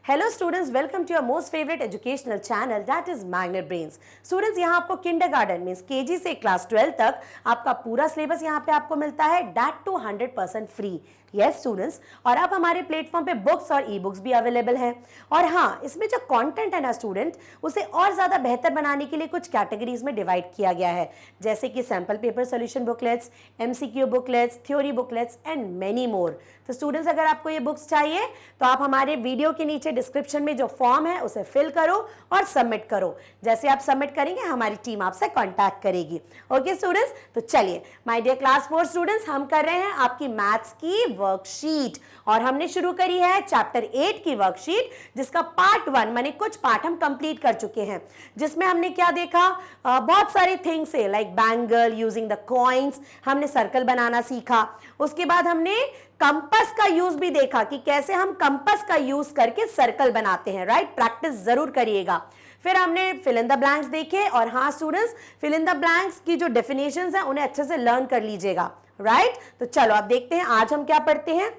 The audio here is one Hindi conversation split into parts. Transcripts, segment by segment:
Hello students, welcome to your most favourite educational channel that is magnet brains. Students, यहाँ आपको किंडरगार्टन मींस केजी से क्लास 12 तक आपका पूरा सिलेबस यहाँ पे आपको मिलता है, that too 100% free. Yes students, और आप हमारे प्लेटफॉर्म पे बुक्स और ई बुक्स भी अवेलेबल हैं। और हाँ, इसमें जो कंटेंट है ना स्टूडेंट, उसे और ज़्यादा बेहतर बनाने के लिए कुछ कैटेगरीज में डिवाइड किया गया है, जैसे कि sample paper solution booklets, MCQ booklets, theory booklets and many more. तो स्टूडेंट्स, अगर आपको ये बुक्स चाहिए तो आप हमारे वीडियो के नीचे डिस्क्रिप्शन में जो फॉर्म है उसे फिल करो और सबमिट करो। जैसे आप सबमिट करेंगे हमारी टीम आपसे कांटेक्ट करेगी। ओके स्टूडेंट्स, तो चलिए माय डियर क्लास 4 स्टूडेंट्स, हम कर रहे हैं आपकी मैथ्स की वर्कशीट और हमने शुरू करी है चैप्टर 8 की वर्कशीट, जिसका पार्ट 1 माने कुछ पार्ट हम कंप्लीट कर चुके हैं, जिसमें हमने क्या देखा, बहुत सारे थिंग्स है like bangle, using the coins, हमने सर्कल बनाना सीखा। उसके बाद हमने कंपास का यूज भी देखा कि कैसे हम कंपास का यूज करके सर्कल बनाते हैं, राइट। प्रैक्टिस जरूर करिएगा। फिर हमने फिल इन द ब्लैंक्स देखे, और हाँ students, fill in the blanks की जो डेफिनेशंस हैं उन्हें अच्छे से लर्न कर लीजिएगा, राइट। तो चलो आप देखते हैं आज हम क्या पढ़ते हैं।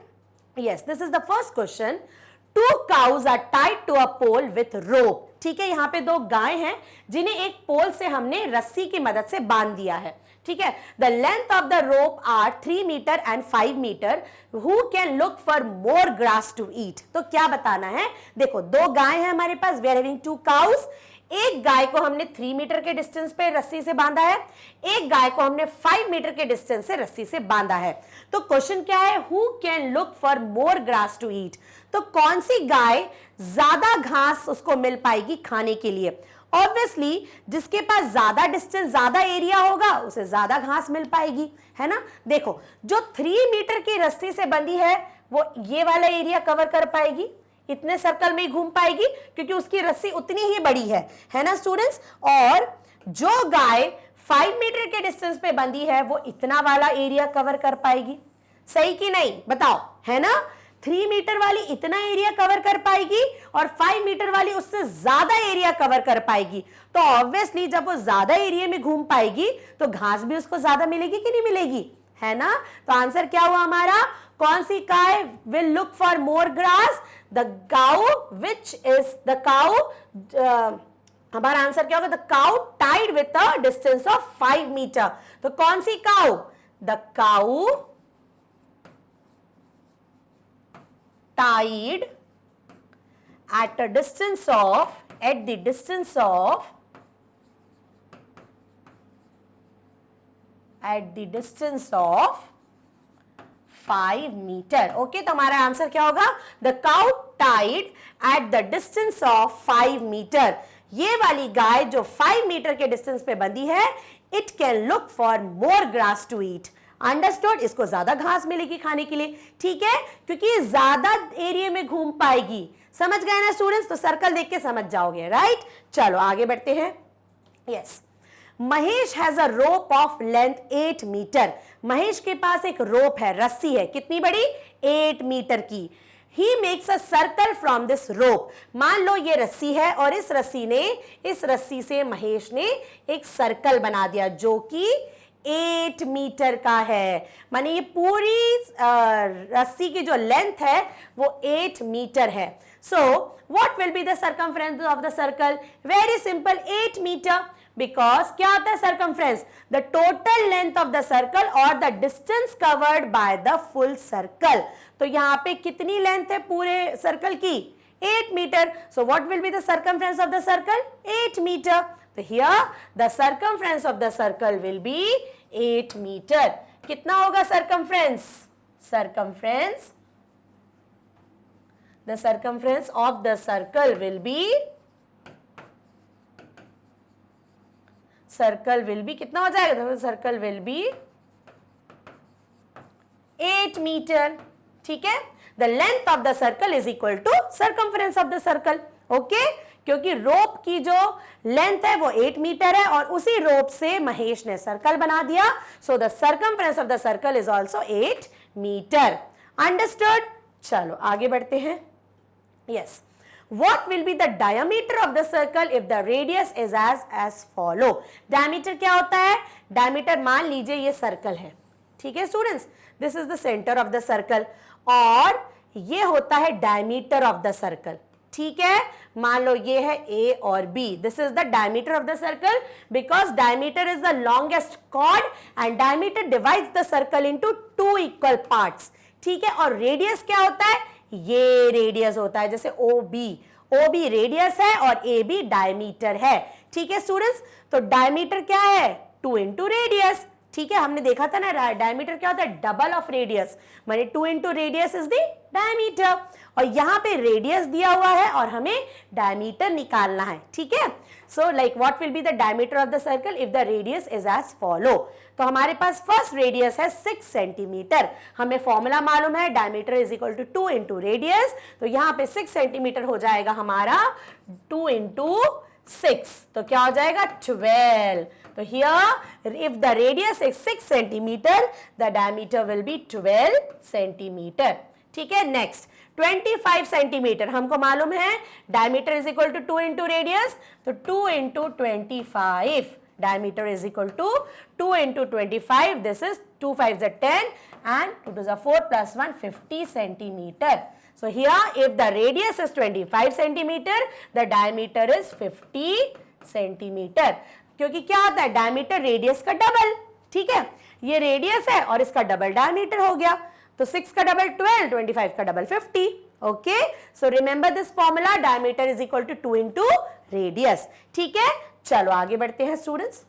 Yes, this is the first question. 2 cows are tied to a pole with rope। ठीक है, यहाँ पे 2 गाय हैं जिन्हें एक पोल से हमने रस्सी की मदद से बांध दिया है। ठीक है, the length of the rope are 3 metre and 5 metre. Who can look for more grass to eat. तो क्या बताना है, देखो 2 गाय हैं हमारे पास, वी आर हैविंग 2 cows। एक गाय को हमने 3 मीटर के डिस्टेंस पे रस्सी से बांधा है, एक गाय को हमने 5 मीटर के डिस्टेंस से रस्सी से बांधा है। तो क्वेश्चन क्या है, who can look for more grass to eat. तो कौन सी गाय ज्यादा घास उसको मिल पाएगी खाने के लिए। ऑब्वियसली जिसके पास ज्यादा डिस्टेंस, ज्यादा एरिया होगा, उसे ज्यादा घास मिल पाएगी, है ना। देखो, जो 3 मीटर की रस्सी से बंधी है वो ये वाला एरिया कवर कर पाएगी, इतने सर्कल में ही घूम पाएगी क्योंकि उसकी रस्सी उतनी ही बड़ी है ना स्टूडेंट्स। और जो गाय 5 मीटर के डिस्टेंस पे बंधी है वो इतना वाला एरिया कवर कर पाएगी। सही कि नहीं बताओ, है ना। 3 मीटर वाली इतना एरिया कवर कर पाएगी और 5 मीटर वाली उससे ज्यादा एरिया कवर कर पाएगी। तो ऑब्वियसली जब वो ज्यादा एरिया में घूम पाएगी तो घास भी उसको ज्यादा मिलेगी कि नहीं मिलेगी, है ना। तो आंसर क्या हुआ हमारा, कौन सी गाय will look for more grass, the cow which is the cow. हमारा आंसर क्या होगा, the cow tied with a distance of 5 metre. तो कौन सी काउ, the cow tied at the distance of 5 metre. Okay, तो हमारा आंसर क्या होगा, the cow tied at the distance of 5 metre. ये वाली गाय जो 5 मीटर के डिस्टेंस पे बंधी है, it can look for more grass to eat. Understood, इसको ज्यादा घास मिलेगी खाने के लिए, ठीक है, क्योंकि ये ज्यादा एरिया में घूम पाएगी। समझ गए ना स्टूडेंट्स, तो सर्कल देख के समझ जाओगे, राइट। चलो आगे बढ़ते हैं। Yes, Mahesh has a rope of length 8 metre. Mahesh के पास एक रोप है, रस्सी है, कितनी बड़ी, 8 मीटर की। He makes a circle from this rope। मान लो ये रस्सी है और इस रस्सी से महेश ने एक सर्कल बना दिया जो कि 8 मीटर का है। माने ये पूरी रस्सी की जो लेंथ है वो 8 मीटर है। So what will be the circumference of the circle, very simple, 8 metre. Because क्या होता है circumference, the total length of the circle और the distance covered by the full circle. तो यहाँ पे कितनी लेंथ है पूरे सर्कल की, 8 metre. So what will be the circumference of the circle, 8 metre. तो here the circumference of the circle will be 8 meter। कितना होगा circumference, the circumference of the circle will be कितना हो जाएगा, circle will be 8 meter। ठीक है, the length of the circle is equal to circumference of the circle। Okay, क्योंकि रोप की जो लेंथ है वो 8 मीटर है और उसी रोप से महेश ने सर्कल बना दिया। So the circumference of the circle is also 8 metre. Understood. चलो आगे बढ़ते हैं। Yes, what will be the diameter of the circle if the radius is as follow. Diameter क्या होता है, डायमीटर मान लीजिए ये सर्कल है, ठीक है students, this is the centre of the circle और ये होता है डायमीटर ऑफ द सर्कल। ठीक है, मान लो ये है A और B, this is the diameter of the circle because diameter is the longest chord and diameter divides the circle into 2 equal parts, ठीक है। और रेडियस क्या होता है, ये रेडियस होता है, जैसे OB रेडियस है और AB डायमीटर है, ठीक है स्टूडेंट्स। तो डायमीटर क्या है, 2 इंटू रेडियस, ठीक है, हमने देखा था ना डायमीटर क्या होता है, डबल ऑफ रेडियस, माने 2 into radius is the diameter. और यहां पे रेडियस दिया हुआ है और हमें डायमीटर निकालना है, ठीक है। So like what will be the diameter of the circle if the radius is as follow. तो हमारे पास फर्स्ट रेडियस है 6 सेंटीमीटर, हमें फॉर्मूला मालूम है diameter is equal to 2 into radius, तो यहां पे 6 सेंटीमीटर हो जाएगा हमारा 2 इंटू 6, तो क्या हो जाएगा 12। तो here if the radius is 6 centimeter the diameter will be 12 centimeter, ठीक है। नेक्स्ट 25 सेंटीमीटर, हमको मालूम है diameter is equal to 2 into radius, तो 2 into 25, diameter is equal to 2 into 25, this is 2 5 10 and 2 2 4 plus 1 50 centimeter. So here if the radius is 25 centimeter the diameter is 50 centimeter, क्योंकि क्या होता है डायमीटर रेडियस का डबल, ठीक है, ये रेडियस है और इसका डबल डायमीटर हो गया, तो 6 का डबल 12, 25 का double 50, okay. So remember this formula, diameter is equal to 2 into radius, ठीक है। चलो आगे बढ़ते हैं students.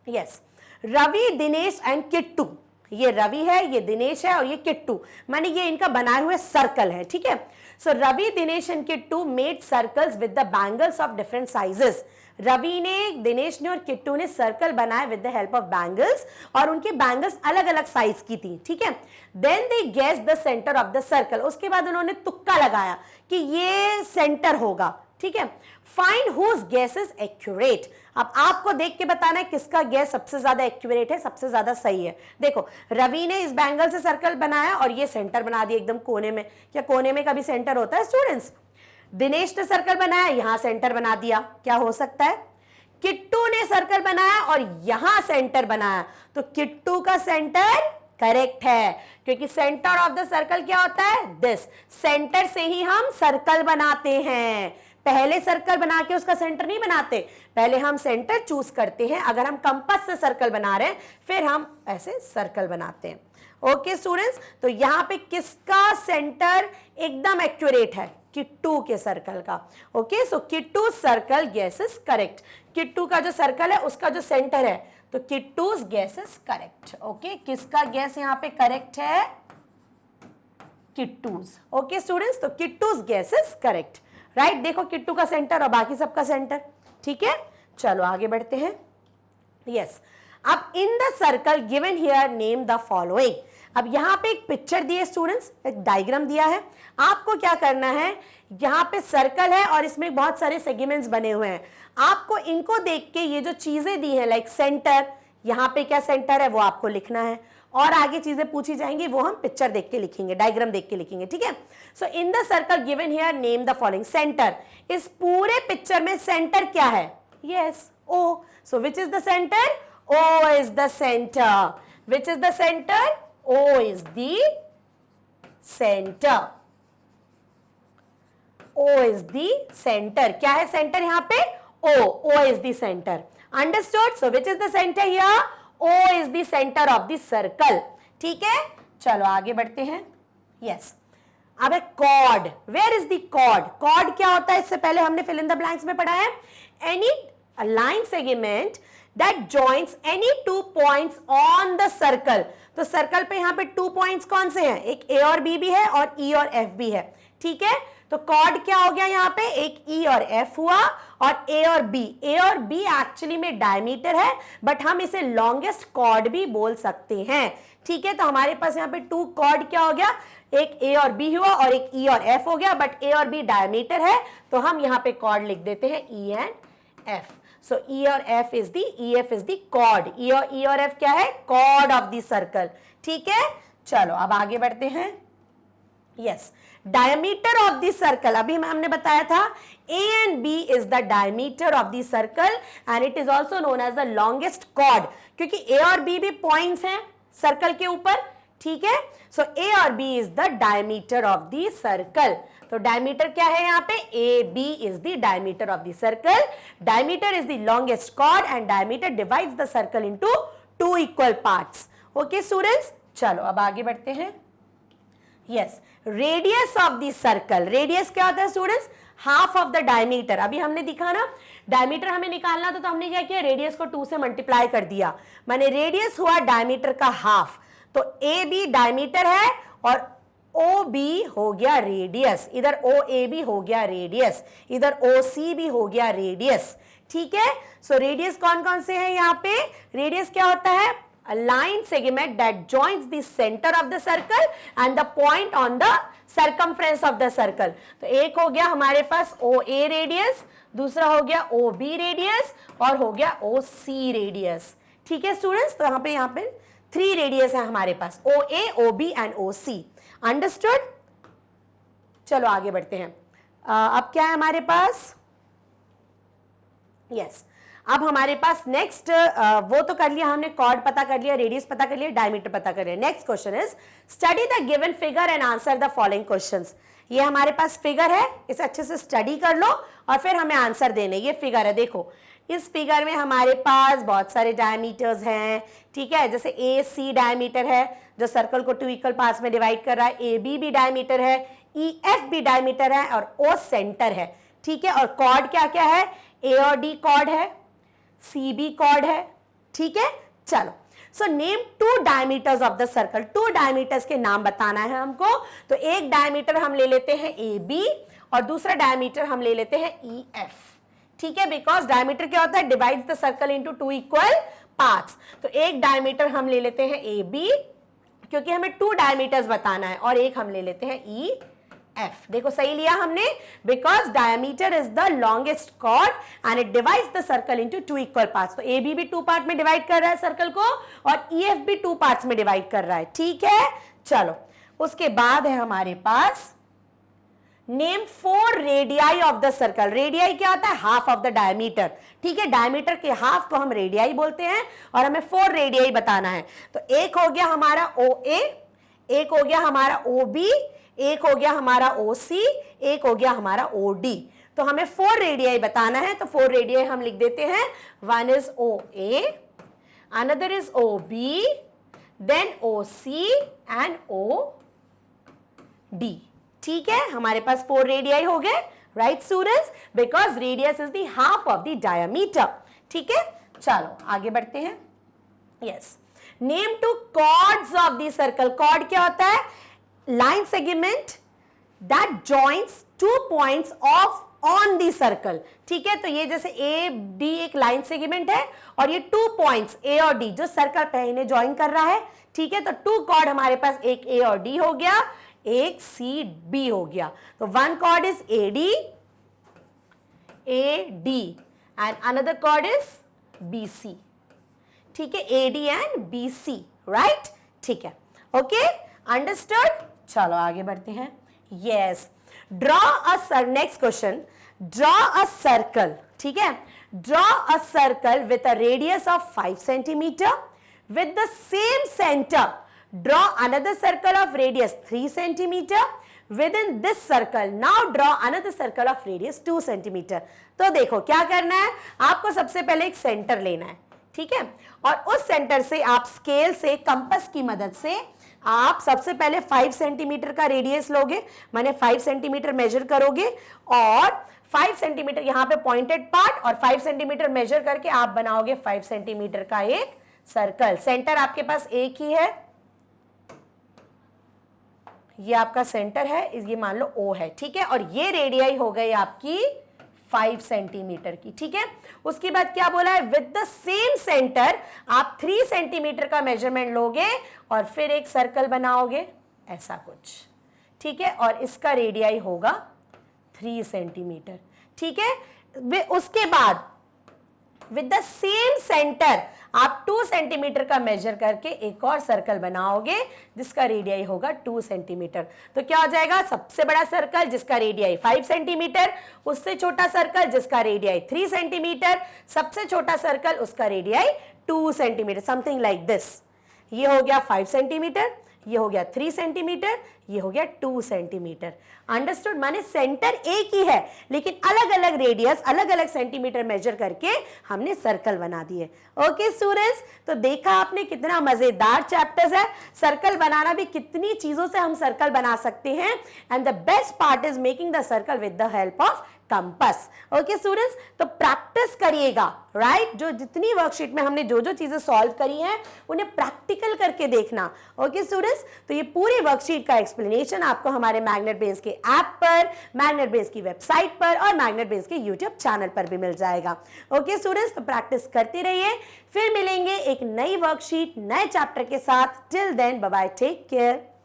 Yes, Ravi, Dinesh and Kittu, ये रवि है, ये दिनेश है और ये किट्टू, माने ये इनका बनाए हुए सर्कल है, ठीक है। So Ravi, Dinesh and Kittu made circles with the bangles of different sizes. Ravi ने, दिनेश ने और किट्टू ने सर्कल बनाए with the help of bangles, और उनकी बैंगल्स अलग अलग साइज की थी, ठीक है। Then they guess the centre of the circle, उसके बाद उन्होंने तुक्का लगाया कि ये सेंटर होगा, ठीक है। Find whose guess is accurate, अब आपको देख के बताना है किसका गेस सबसे ज्यादा एक्यूरेट है, सबसे ज्यादा सही है। देखो रवि ने इस बैंगल से सर्कल बनाया और ये सेंटर बना दिया एकदम कोने में, क्या कोने में कभी सेंटर होता है स्टूडेंट्स। दिनेश ने सर्कल बनाया, यहां सेंटर बना दिया, क्या हो सकता है। किट्टू ने सर्कल बनाया और यहां सेंटर बनाया, तो किट्टू का सेंटर करेक्ट है, क्योंकि सेंटर ऑफ द सर्कल क्या होता है, दिस, सेंटर से ही हम सर्कल बनाते हैं, पहले सर्कल बना के उसका सेंटर नहीं बनाते, पहले हम सेंटर चूज करते हैं। अगर हम कंपास से सर्कल बना रहे हैं फिर हम ऐसे सर्कल बनाते हैं, ओके स्टूडेंट्स। तो यहां पे किसका सेंटर एकदम एक्यूरेट है, किट्टू के सर्कल का, okay. So Kittu circle guess is correct, Kittu का जो सर्कल है उसका जो सेंटर है, तो Kittu's guess is correct, okay. किसका गेस यहां पे करेक्ट है, किट्टूज, ओके स्टूडेंट्स। तो Kittu's guess is correct, right. देखो किट्टू का सेंटर और बाकी सबका सेंटर, ठीक है। चलो आगे बढ़ते हैं। यस, अब इन the circle given here name the following, अब यहां पे एक पिक्चर दी है स्टूडेंट्स, एक डायग्राम दिया है, आपको क्या करना है, यहां पे सर्कल है और इसमें बहुत सारे सेगमेंट्स बने हुए हैं, आपको इनको देख के ये जो चीजें दी हैं लाइक सेंटर, यहां पे क्या सेंटर है वो आपको लिखना है, और आगे चीजें पूछी जाएंगी वो हम पिक्चर देख के लिखेंगे, डायग्राम देख के लिखेंगे, ठीक है। So in the circle given here name the following, centre, इस पूरे पिक्चर में सेंटर क्या है, yes O, so which is the centre, O is the centre, which is the centre, O is the centre, O is the centre, क्या है सेंटर यहां पे, O is the centre, understood. So which is the centre here, O is the center of the circle, ठीक है। चलो आगे बढ़ते हैं। यस, अब है chord, where is the chord, chord क्या होता है इससे पहले हमने फिल इन द ब्लैंक्स में पढ़ा है, any line segment that joints any 2 points on the circle, तो सर्कल पे यहां पे 2 पॉइंट्स कौन से हैं, एक ए और बी भी है और ई और एफ भी है, ठीक है। तो कॉर्ड क्या हो गया यहाँ पे, एक ई और एफ हुआ और ए और बी, ए और बी एक्चुअली में डायमीटर है बट हम इसे लॉन्गेस्ट कॉर्ड भी बोल सकते हैं, ठीक है। तो हमारे पास यहाँ पे 2 कॉर्ड क्या हो गया, एक ए और बी हुआ और एक ई और एफ हो गया, बट ए और बी डायमीटर है तो हम यहाँ पे कॉर्ड लिख देते हैं E and F. So E और F is the, E F is the chord, E और एफ क्या है, कॉर्ड ऑफ द सर्कल, ठीक है। चलो अब आगे बढ़ते हैं। Yes, diameter of the circle, अभी हमने बताया था A and B is the diameter of the circle and it is also known as the longest chord, क्योंकि A और B भी पॉइंट्स हैं सर्कल के ऊपर, ठीक है। सो A और B is the diameter of the circle, तो डायमीटर क्या है यहाँ पे, A B is the diameter of the circle. Diameter is the longest chord and diameter divides the circle into 2 equal parts. Okay students, चलो अब आगे बढ़ते हैं. Yes, radius of the circle. Radius क्या होता है students, half of the diameter. अभी हमने दिखा ना, डायमीटर हमें निकालना था तो हमने क्या किया, रेडियस को 2 से मल्टीप्लाई कर दिया, माने रेडियस हुआ डायमीटर का हाफ. तो ए बी डायमीटर है और ओ बी हो गया रेडियस. इधर ओ ए बी हो गया रेडियस, इधर ओ सी भी हो गया रेडियस. ठीक है, सो रेडियस कौन कौन से हैं यहाँ पे. रेडियस क्या होता है, a line segment that joins the center of the circle and the point on the circumference of the circle. तो एक हो गया हमारे पास OA रेडियस, दूसरा हो गया OB रेडियस और हो गया OC रेडियस. ठीक है स्टूडेंट्स, तो यहाँ पे 3 रेडियस है हमारे पास, OA, OB and OC. Understood. चलो आगे बढ़ते हैं. अब क्या है हमारे पास, यस अब हमारे पास नेक्स्ट, वो तो कर लिया हमने, कॉर्ड पता कर लिया, रेडियस पता कर लिया, डायमीटर पता कर लिया. Next question is study the given figure and answer the following questions. ये हमारे पास फिगर है, इसे अच्छे से स्टडी कर लो और फिर हमें आंसर देने. ये फिगर है, देखो इस फिगर में हमारे पास बहुत सारे डायमीटर्स हैं. ठीक है, जैसे ए सी डायमीटर है जो सर्कल को 2 इक्वल पार्ट्स में डिवाइड कर रहा है, ए बी भी डायमीटर है, ई एफ भी डायमीटर है और ओ सेंटर है. ठीक है, और कॉर्ड क्या क्या है, ए और डी कॉर्ड है, सी बी कॉर्ड है. ठीक है, चलो so name 2 diameters of the circle. 2 diameters के नाम बताना है हमको. तो एक डायमीटर हम ले लेते हैं ए बी और दूसरा डायमीटर हम ले लेते हैं ई एफ. ठीक है, बिकॉज डायमीटर क्या होता है, divides the circle into 2 equal parts. तो एक डायमीटर हम ले लेते हैं ए बी क्योंकि हमें 2 डायमीटर्स बताना है, और एक हम ले लेते हैं ई एफ. देखो सही लिया हमने, because diameter is the longest chord and it divides the circle into 2 equal parts. तो ए बी भी 2 पार्ट में डिवाइड कर रहा है सर्कल को और ई एफ भी 2 पार्ट्स में डिवाइड कर रहा है. ठीक है, चलो उसके बाद है हमारे पास name 4 radii of the circle. Radii क्या होता है, हाफ ऑफ द डायमीटर. ठीक है, डायमीटर के हाफ को हम रेडियाई बोलते हैं और हमें 4 रेडियाई बताना है. तो एक हो गया हमारा ओ ए, एक हो गया हमारा ओ बी, एक हो गया हमारा OC, एक हो गया हमारा OD. तो हमें 4 रेडियाई बताना है. तो 4 रेडियाई हम लिख देते हैं. 1 is OA, another is OB, then OC and OD. ठीक है, हमारे पास 4 रेडियाई हो गए. Right students, because radius is the half of the diameter. ठीक है, चलो आगे बढ़ते हैं. Yes, name 2 chords of the circle. Chord क्या होता है, line segment that joins 2 points of on the circle. ठीक है, तो ये जैसे ए डी एक लाइन सेगमेंट है और ये 2 पॉइंट्स ए और डी जो सर्कल पे इन्हें ज्वाइन कर रहा है. ठीक है, तो 2 कॉर्ड हमारे पास, एक ए और डी हो गया, एक सी बी हो गया. तो 1 chord is A D and another chord is B C. ठीक है, A D and B C. Right, ठीक है, ओके, अंडरस्टूड. चलो आगे बढ़ते हैं. Yes, draw a next question, draw a circle. ठीक है, draw a circle with a radius of 5 centimetre with the same centre. Draw another circle of radius 3 centimetre within this circle. Now draw another circle of radius 2 centimetre. तो देखो क्या करना है, आपको सबसे पहले एक सेंटर लेना है. ठीक है, और उस सेंटर से आप स्केल से, कंपास की मदद से आप सबसे पहले 5 सेंटीमीटर का रेडियस लोगे, माने 5 सेंटीमीटर मेजर करोगे और 5 सेंटीमीटर यहां पे पॉइंटेड पार्ट और 5 सेंटीमीटर मेजर करके आप बनाओगे 5 सेंटीमीटर का एक सर्कल. सेंटर आपके पास एक ही है, ये आपका सेंटर है, ये मान लो O है. ठीक है, और ये रेडियाई हो गई आपकी 5 सेंटीमीटर की. ठीक है, उसके बाद क्या बोला है, विद द सेम सेंटर आप 3 सेंटीमीटर का मेजरमेंट लोगे और फिर एक सर्कल बनाओगे ऐसा कुछ. ठीक है, और इसका रेडियाई होगा 3 सेंटीमीटर. ठीक है, उसके बाद विद द सेम सेंटर आप 2 सेंटीमीटर का मेजर करके एक और सर्कल बनाओगे जिसका रेडियाई होगा 2 सेंटीमीटर. तो क्या हो जाएगा, सबसे बड़ा सर्कल जिसका रेडियाई 5 सेंटीमीटर, उससे छोटा सर्कल जिसका रेडियाई 3 सेंटीमीटर, सबसे छोटा सर्कल उसका radii 2 centimetre, something like this. ये हो गया 5 सेंटीमीटर, ये हो गया 3 सेंटीमीटर, ये हो गया 2 सेंटीमीटर। अंडरस्टूड? माने सेंटर एक ही है लेकिन अलग अलग रेडियस, अलग अलग सेंटीमीटर मेजर करके हमने सर्कल बना दिए। ओके स्टूडेंट्स, तो देखा आपने कितना मजेदार चैप्टर्स है। सर्कल बनाना भी कितनी चीजों से हम सर्कल बना सकते हैं, and the best part is making the circle with the help of compass. Okay students, तो प्रैक्टिस करिएगा, राइट? जो जितनी वर्कशीट में हमने जो जो चीजें सॉल्व करी हैं उन्हें प्रैक्टिकल करके देखना। ओके स्टूडेंट्स, तो ये पूरी वर्कशीट का एक्सप्लेनेशन आपको हमारे मैग्नेट ब्रेन्स के ऐप पर, मैग्नेट ब्रेन्स की वेबसाइट पर और मैग्नेट ब्रेन्स के यूट्यूब चैनल पर भी मिल जाएगा। ओके स्टूडेंट्स, तो प्रैक्टिस करते रहिए, फिर मिलेंगे एक नई वर्कशीट नए चैप्टर के साथ। Till then bye bye, take care.